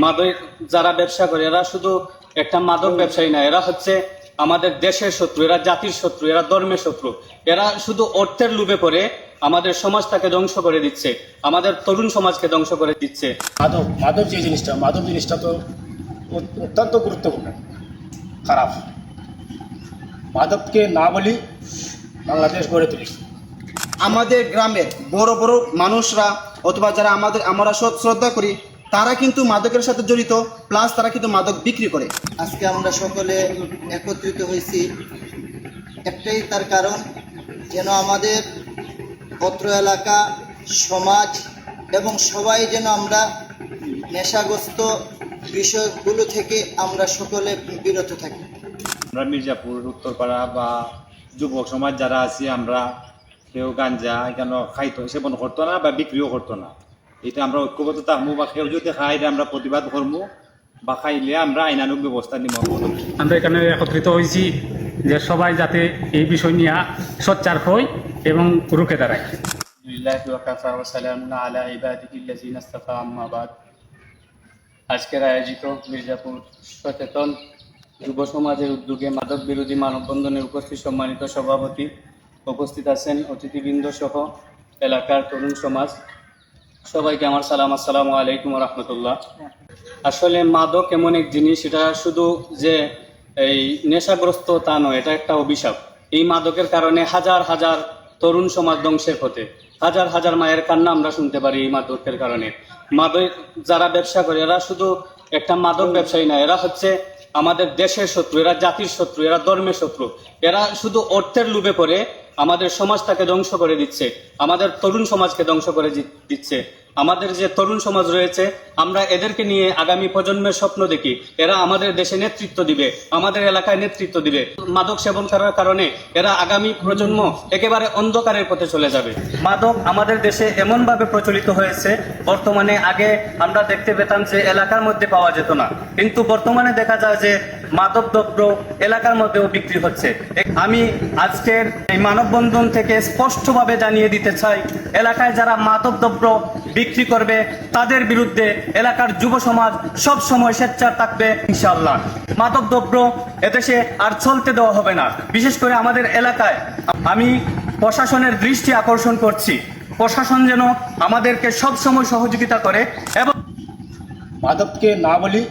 মাদক যারা ব্যবসা করে এরা শুধু একটা মাদক ব্যবসায়ী না, এরা হচ্ছে আমাদের দেশের শত্রু, এরা জাতির শত্রু, এরা ধর্মের শত্রু। এরা শুধু অর্থের লোভে পড়ে আমাদের সমাজটাকে ধ্বংস করে দিচ্ছে, আমাদের তরুণ সমাজকে ধ্বংস করে দিচ্ছে। মাদক মাদক যে জিনিসটা, মাদক জিনিসটা তো অত্যন্ত গুরুত্বপূর্ণ, খারাপ। মাদককে না বলি বাংলাদেশ গড়ে তুলেছে। আমাদের গ্রামের বড় বড় মানুষরা অথবা যারা আমরা শ্রদ্ধা করি তারা কিন্তু মাদকের সাথে জড়িত, প্লাস তারা কিন্তু মাদক বিক্রি করে। আজকে আমরা সকলে একত্রিত হয়েছি একটাই তার কারণ, যেন আমাদের অত্র এলাকা, সমাজ এবং সবাই যেন আমরা নেশাগ্রস্ত বিষয়গুলো থেকে আমরা সকলে বিরত থাকি। আমরা মির্জাপুর উত্তরপাড়া বা যুবক সমাজ যারা আছি, আমরা কেউ গাঞ্জা কেন খাইতো, সেবন করতো না বা বিক্রিও করতো না। এটা আমরা ঐক্যবদ্ধ থাকবো, বা কেউ যদি খাই আমরা প্রতিবাদ করবো, বা খাইলে আমরা আইনানুগ ব্যবস্থা নিব। আমরা এখানে একত্রিত হয়েছি যে সবাই যাতে এই বিষয় নিয়ে সোচ্চার হই এবং রুখে দাঁড়ায়। আজকের আয়োজিত মির্জাপুর সচেতন যুব সমাজের উদ্যোগে মাদক বিরোধী মানববন্ধনে উপস্থিত সম্মানিত সভাপতি, উপস্থিত আছেন অতিথিবৃন্দ সহ এলাকার তরুণ সমাজ, সবাইকে আমার সালাম, আসসালামু আলাইকুম রহমতুল্লাহ। আসলে মাদক এমন এক জিনিস, এটা শুধু যে এই নেশাগ্রস্ত তা নয়, এটা একটা অভিশাপ। এই মাদকের কারণে হাজার হাজার তরুণ সমাজ ধ্বংসের পথে, হাজার হাজার মায়ের কান্না আমরা শুনতে পারি এই মাদকের কারণে। মাদক যারা ব্যবসা করে এরা শুধু একটা মাদক ব্যবসায়ী না, এরা হচ্ছে আমাদের দেশের শত্রু, এরা জাতির শত্রু, এরা ধর্মের শত্রু। এরা শুধু অর্থের লোভে পড়ে আমাদের সমাজটাকে ধ্বংস করে দিচ্ছে, আমাদের তরুণ সমাজকে ধ্বংস করে দিচ্ছে। আমাদের যে তরুণ সমাজ রয়েছে, আমরা এদেরকে নিয়ে আগামী প্রজন্মের স্বপ্ন দেখি, এরা আমাদের দেশে নেতৃত্ব দিবে, আমাদের এলাকায় নেতৃত্ব দিবে। মাদক সেবন করার কারণে এরা আগামী প্রজন্ম একেবারে অন্ধকারের পথে চলে যাবে। মাদক আমাদের দেশে এমনভাবে প্রচলিত হয়েছে, বর্তমানে আগে আমরা দেখতে পেতাম যে এলাকার মধ্যে পাওয়া যেত না, কিন্তু বর্তমানে দেখা যায় যে মাদক দ্রব্য এলাকার মধ্যেও বিক্রি হচ্ছে। আমি আজকের এই মানববন্ধন থেকে স্পষ্টভাবে জানিয়ে দিতে চাই, এলাকায় যারা মাদক দ্রব্য বিক্রি করবে তাদের বিরুদ্ধে এলাকার যুব সমাজ সব সময় সোচ্চার থাকবে ইনশাআল্লাহ। মাদক দ্রব্য এদেশে আর চলতে দেওয়া হবে না। বিশেষ করে আমাদের এলাকায় আমি প্রশাসনের দৃষ্টি আকর্ষণ করছি, প্রশাসন যেন আমাদেরকে সব সময় সহযোগিতা করে এবং মাদককে না বলি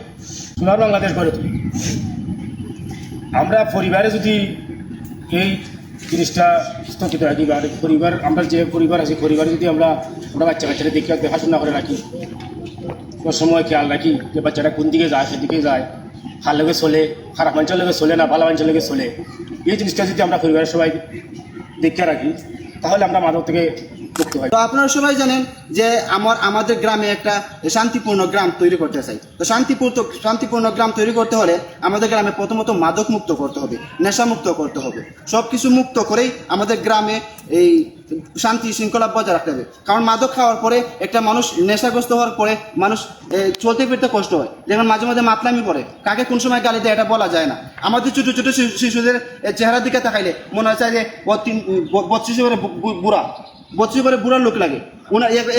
সোনার বাংলাদেশ গড়ে তুলি। আমরা পরিবারে যদি এই জিনিসটা স্থগিত রাখি, বা পরিবার, আমরা যে পরিবার আছি, পরিবারে যদি আমরা বাচ্চারা দেখে দেখাশোনা করে রাখি, সব সময় খেয়াল রাখি যে বাচ্চাটা কোন দিকে যায়, সেদিকে যায়, ভালো লোকে চলে, খারাপ মানুষের লোকে চলে না, ভালো মানুষের লোকে চলে, এই জিনিসটা যদি আমরা পরিবারের সবাই দেখে রাখি, তাহলে আমরা মাদক থেকে মুক্ত হয়। তো আপনারা সবাই জানেন যে আমাদের গ্রামে একটা শান্তিপূর্ণ গ্রাম তৈরি করতে চাই। তো শান্তিপূর্ণ গ্রাম তৈরি করতে হলে আমাদের গ্রামে প্রথমত মাদক মুক্ত করতে হবে, নেশা মুক্ত করতে হবে। সব কিছু মুক্ত করেই আমাদের গ্রামে এই শান্তি শৃঙ্খলা বজায় রাখতে হবে। কারণ মাদক খাওয়ার পরে একটা মানুষ নেশাগ্রস্ত হওয়ার পরে মানুষ চলতে ফিরতে কষ্ট হয়, যেমন মাঝে মাঝে মাতলামি করে, কাকে কোন সময় গালি দেয় এটা বলা যায় না। আমাদের ছোট ছোট শিশুদের চেহারার দিকে তাকাইলে মনে হচ্ছে যে 32 করে বুড়া, 32 করে বুড়ার লোক লাগে।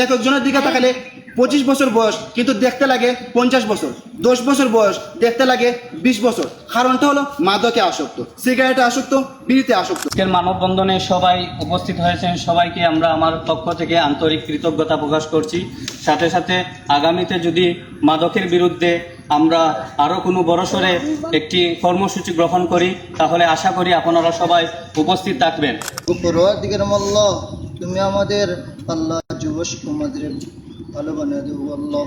এক একজনের দিকে তাকালে 25 বছর বয়স, কিন্তু দেখতে লাগে 50 বছর, 10 বছর বয়স দেখতে লাগে 20 বছর। কারণটা হলো মাদকে আসক্ত, সিগারেটে আসক্ত, বিড়িতে আসক্ত। আজকের মানববন্ধনে সবাই উপস্থিত হয়েছেন, সবাইকে আমরা আমার পক্ষ থেকে আন্তরিক কৃতজ্ঞতা প্রকাশ করছি। সাথে সাথে আগামীতে যদি মাদকের বিরুদ্ধে আমরা আরও কোনো বড়সড়ে একটি কর্মসূচি গ্রহণ করি, তাহলে আশা করি আপনারা সবাই উপস্থিত থাকবেন। পরওয়ারদিগার আল্লাহ, তুমি আমাদের আল্লাহ যুব সমাজের ভালো বানিয়ে দেবো আল্লাহ।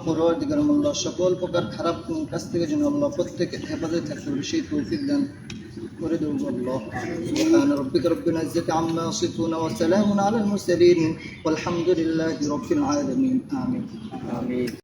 পরওয়ারদিগার আল্লাহ, সকল প্রকার খারাপ কাছ থেকে যেন আল্লাহ প্রত্যেকের হেফাজতে থাকতে হবে সেই তৌফিক দান করে দেবো আল্লাহ। সুবহান রাব্বিকা রাব্বিল ইজ্জাতি আম্মা ইয়াসিফুন ওয়া সালামুন আলাল মুরসালিন ওয়ালহামদুলিল্লাহি রাব্বিল আলামিন। আমিন।